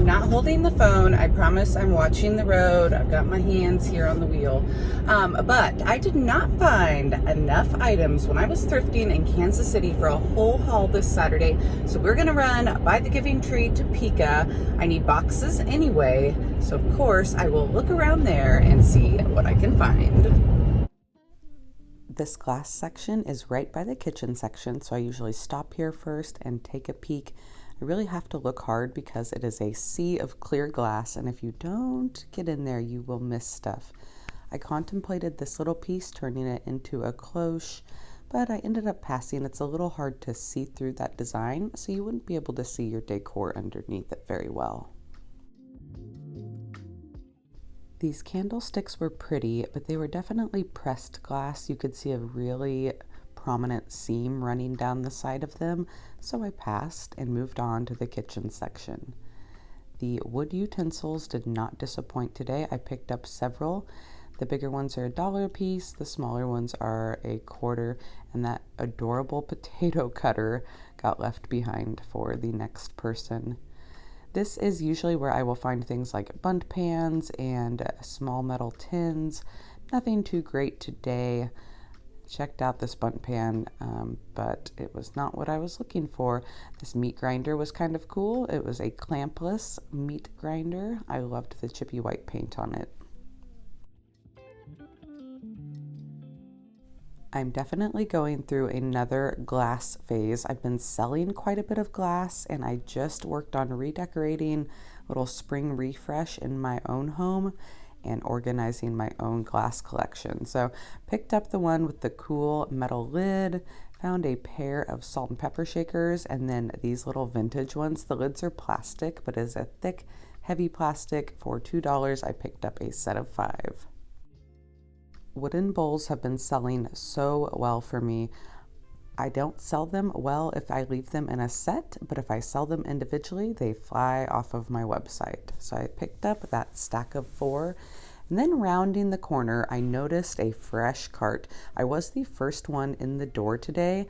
not holding the phone. I promise I'm watching the road. I've got my hands here on the wheel. But I did not find enough items when I was thrifting in Kansas City for a whole haul this Saturday. So we're gonna run by the Giving Tree, Topeka. I need boxes anyway. So of course I will look around there and see what I can find. This glass section is right by the kitchen section. So I usually stop here first and take a peek. I really have to look hard because it is a sea of clear glass, and if you don't get in there, you will miss stuff. I contemplated this little piece, turning it into a cloche, but I ended up passing. It's a little hard to see through that design, so you wouldn't be able to see your decor underneath it very well. These candlesticks were pretty, but they were definitely pressed glass. You could see a really prominent seam running down the side of them, so I passed and moved on to the kitchen section. The wood utensils did not disappoint today. I picked up several. The bigger ones are $1 a piece, the smaller ones are $0.25, and that adorable potato cutter got left behind for the next person. This is usually where I will find things like bundt pans and small metal tins. Nothing too great today. Checked out this bundt pan, but it was not what I was looking for. This meat grinder was kind of cool. It was a clampless meat grinder. I loved the chippy white paint on it. I'm definitely going through another glass phase. I've been selling quite a bit of glass, and I just worked on redecorating a little spring refresh in my own home and organizing my own glass collection. So picked up the one with the cool metal lid, found a pair of salt and pepper shakers, and then these little vintage ones. The lids are plastic, but is a thick, heavy plastic. For $2, I picked up a set of 5. Wooden bowls have been selling so well for me. I don't sell them well if I leave them in a set, but if I sell them individually, they fly off of my website. So I picked up that stack of 4, and then rounding the corner, I noticed a fresh cart. I was the first one in the door today,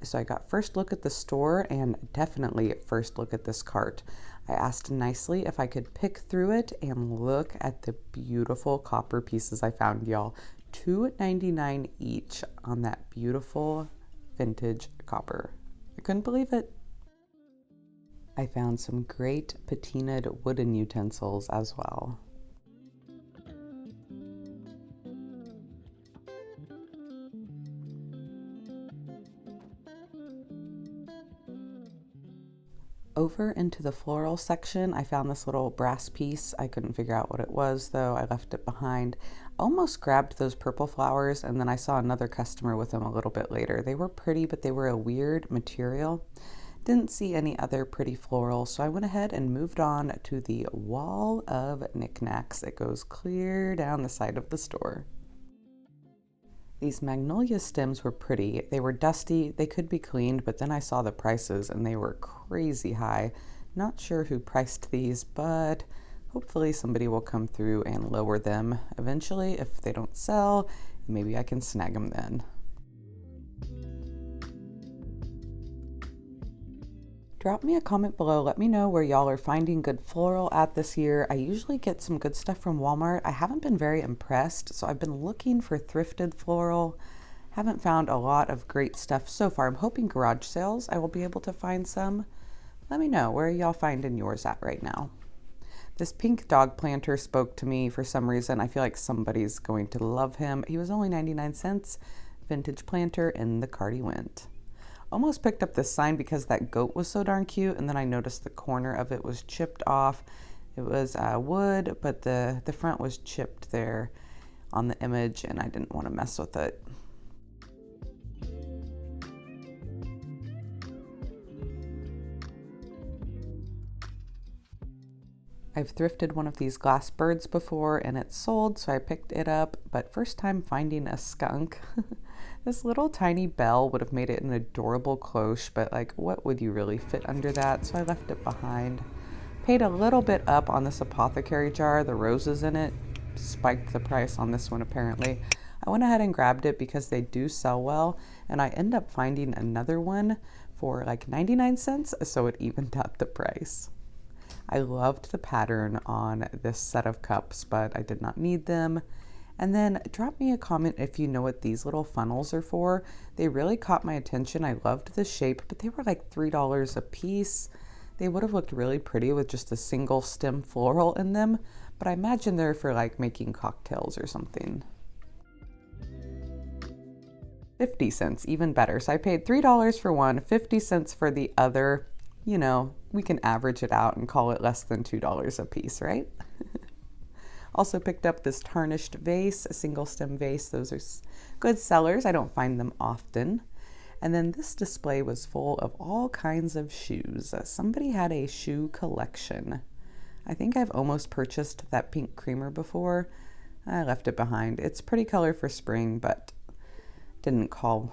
so I got first look at the store and definitely first look at this cart. I asked nicely if I could pick through it, and look at the beautiful copper pieces I found, y'all. $2.99 each on that beautiful vintage copper. I couldn't believe it. I found some great patinaed wooden utensils as well. Over into the floral section, I found this little brass piece. I couldn't figure out what it was though. I left it behind. Almost grabbed those purple flowers, and then I saw another customer with them a little bit later. They were pretty, but they were a weird material. Didn't see any other pretty floral, so I went ahead and moved on to the wall of knickknacks. It goes clear down the side of the store. These magnolia stems were pretty. They were dusty, they could be cleaned, but then I saw the prices and they were crazy high. Not sure who priced these, but hopefully somebody will come through and lower them eventually. If they don't sell, maybe I can snag them then. Drop me a comment below. Let me know where y'all are finding good floral at this year. I usually get some good stuff from Walmart. I haven't been very impressed, so I've been looking for thrifted floral. Haven't found a lot of great stuff so far. I'm hoping garage sales I will be able to find some. Let me know, where are y'all finding yours at right now? This pink dog planter spoke to me for some reason. I feel like somebody's going to love him. He was only 99 cents. Vintage planter, in the cart he went. Almost picked up this sign because that goat was so darn cute, and then I noticed the corner of it was chipped off. It was wood, but the front was chipped there on the image, and I didn't want to mess with it. I've thrifted one of these glass birds before and it's sold, so I picked it up, but first time finding a skunk. This little tiny bell would have made it an adorable cloche, but like, what would you really fit under that? So I left it behind. Paid a little bit up on this apothecary jar. The roses in it spiked the price on this one apparently. I went ahead and grabbed it because they do sell well, and I end up finding another one for like 99 cents, so it evened out the price. I loved the pattern on this set of cups, but I did not need them. And then drop me a comment if you know what these little funnels are for. They really caught my attention. I loved the shape, but they were like $3 a piece. They would have looked really pretty with just a single stem floral in them, but I imagine they're for like making cocktails or something. 50 cents, even better. So I paid $3 for one, 50 cents for the other. You know, we can average it out and call it less than $2 a piece, right? Also picked up this tarnished vase, a single stem vase. Those are good sellers. I don't find them often. And then this display was full of all kinds of shoes. Somebody had a shoe collection. I think I've almost purchased that pink creamer before. I left it behind. It's pretty color for spring, but didn't call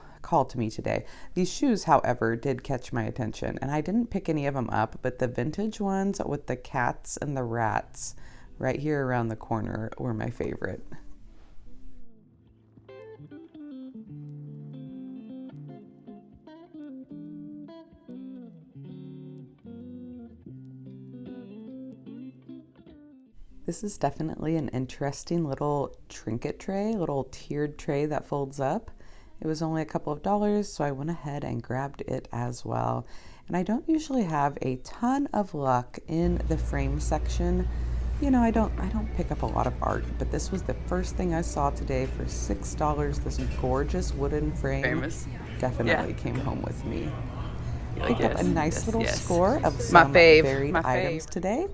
to me today. These shoes, however, did catch my attention, and I didn't pick any of them up, but the vintage ones with the cats and the rats right here around the corner were my favorite. This is definitely an interesting little trinket tray, little tiered tray that folds up. It was only a couple of dollars, so I went ahead and grabbed it as well. And I don't usually have a ton of luck in the frame section. You know, I don't pick up a lot of art, but this was the first thing I saw today for $6. This gorgeous wooden frame definitely came home with me. Picked up a nice little score of some varied items today.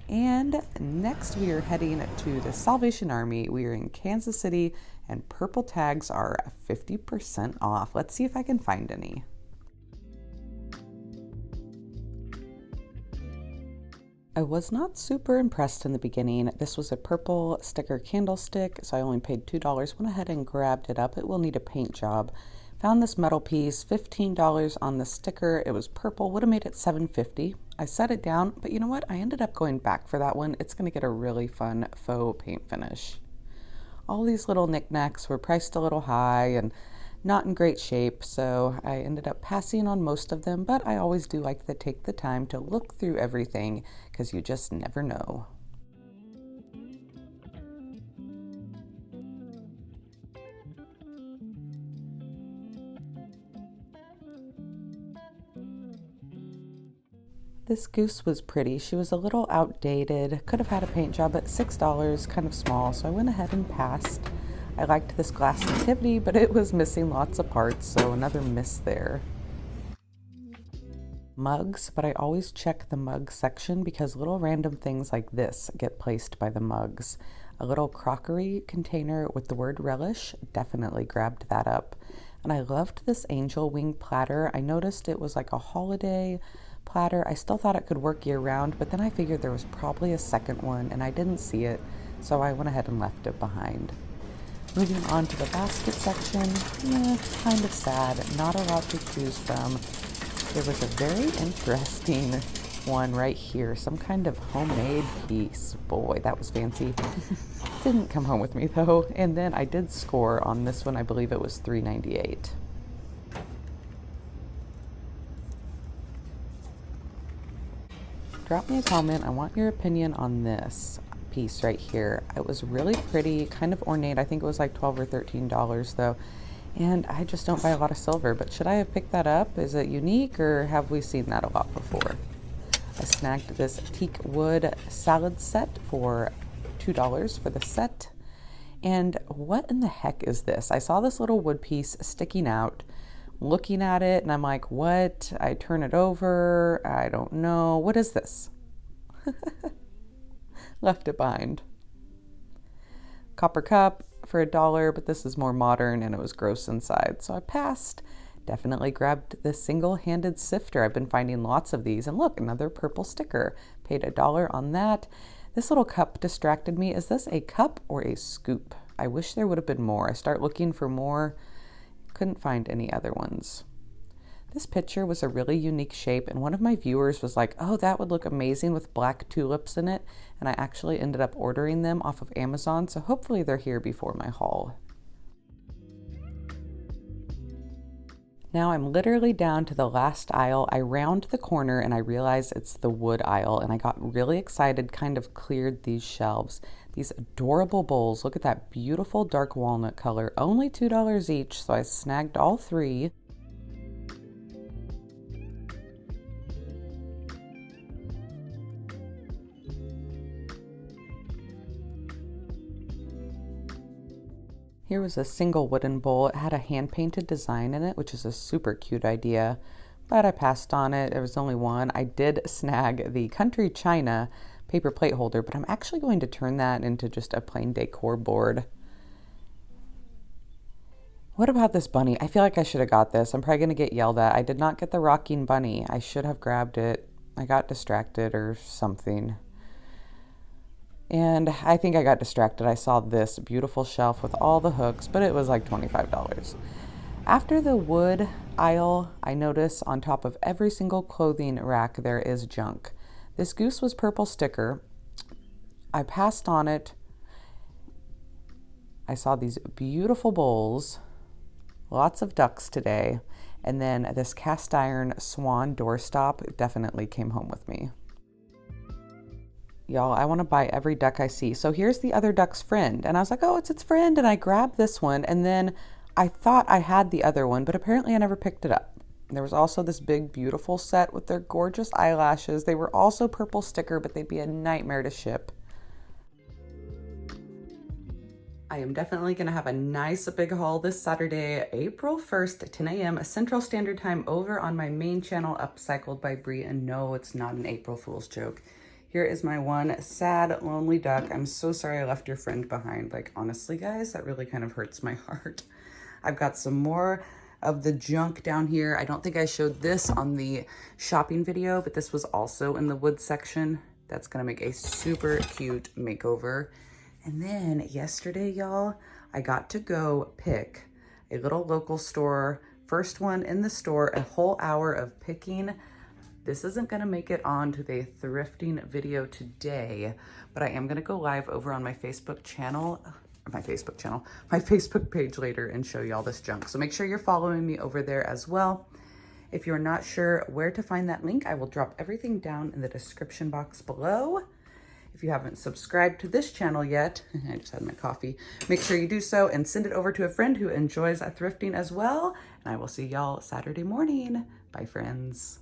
And next we are heading to the Salvation Army. We are in Kansas City, and purple tags are 50% off. Let's see if I can find any. I was not super impressed in the beginning. This was a purple sticker candlestick, so I only paid $2. Went ahead and grabbed it up. It will need a paint job. Found this metal piece, $15 on the sticker. It was purple, would have made it $7.50. I set it down, but you know what? I ended up going back for that one. It's gonna get a really fun faux paint finish. All these little knickknacks were priced a little high and not in great shape, so I ended up passing on most of them, but I always do like to take the time to look through everything because you just never know. This goose was pretty. She was a little outdated. Could have had a paint job at $6, kind of small, so I went ahead and passed. I liked this glass nativity, but it was missing lots of parts, so another miss there. Mugs, but I always check the mug section because little random things like this get placed by the mugs. A little crockery container with the word relish, definitely grabbed that up. And I loved this angel wing platter. I noticed it was like a holiday platter. I still thought it could work year round, but then I figured there was probably a second one and I didn't see it, so I went ahead and left it behind. Moving on to the basket section, kind of sad, not a lot to choose from. There was a very interesting one right here, some kind of homemade piece. Boy, that was fancy. Didn't come home with me though, and then I did score on this one. I believe it was $3.98. Drop me a comment. I want your opinion on this piece right here. It was really pretty, kind of ornate. I think it was like $12 or $13 though. And I just don't buy a lot of silver, but should I have picked that up? Is it unique or have we seen that a lot before? I snagged this teak wood salad set for $2 for the set. And what in the heck is this? I saw this little wood piece sticking out, looking at it, and I'm like, what? I turn it over. I don't know. What is this? Left it behind. Copper cup for $1, but this is more modern and it was gross inside, so I passed. Definitely grabbed this single-handed sifter. I've been finding lots of these, and look, another purple sticker. Paid $1 on that. This little cup distracted me. Is this a cup or a scoop? I wish there would have been more. I start looking for more. Couldn't find any other ones. This picture was a really unique shape, and one of my viewers was like, oh, that would look amazing with black tulips in it, and I actually ended up ordering them off of Amazon, so hopefully they're here before my haul. Now I'm literally down to the last aisle. I round the corner and I realize it's the wood aisle, and I got really excited, kind of cleared these shelves. These adorable bowls. Look at that beautiful dark walnut color. Only $2 each, so I snagged all three. Here was a single wooden bowl. It had a hand-painted design in it, which is a super cute idea, but I passed on it. There was only one. I did snag the country china paper plate holder, but I'm actually going to turn that into just a plain decor board. What about this bunny? I feel like I should have got this. I'm probably going to get yelled at. I did not get the rocking bunny. I should have grabbed it. I got distracted or something. And I think I got distracted. I saw this beautiful shelf with all the hooks, but it was like $25. After the wood aisle, I notice on top of every single clothing rack there is junk. This goose was purple sticker. I passed on it. I saw these beautiful bowls, lots of ducks today, and then this cast iron swan doorstop definitely came home with me. Y'all, I want to buy every duck I see. So here's the other duck's friend. And I was like, oh, it's its friend. And I grabbed this one. And then I thought I had the other one, but apparently I never picked it up. There was also this big, beautiful set with their gorgeous eyelashes. They were also purple sticker, but they'd be a nightmare to ship. I am definitely going to have a nice big haul this Saturday, April 1st, 10 a.m. Central Standard Time over on my main channel, Upcycled by Bri. And no, it's not an April Fool's joke. Here is my one sad, lonely duck. I'm so sorry I left your friend behind. Like, honestly, guys, that really kind of hurts my heart. I've got some more of the junk down here. I don't think I showed this on the shopping video, but this was also in the wood section. That's gonna make a super cute makeover. And then yesterday, y'all, I got to go pick a little local store, first one in the store, a whole hour of picking. This isn't gonna make it onto the thrifting video today, but I am gonna go live over on my Facebook channel, my Facebook page later and show you all this junk. So make sure you're following me over there as well. If you're not sure where to find that link, I will drop everything down in the description box below. If you haven't subscribed to this channel yet, I just had my coffee, make sure you do so and send it over to a friend who enjoys thrifting as well. And I will see y'all Saturday morning. Bye, friends.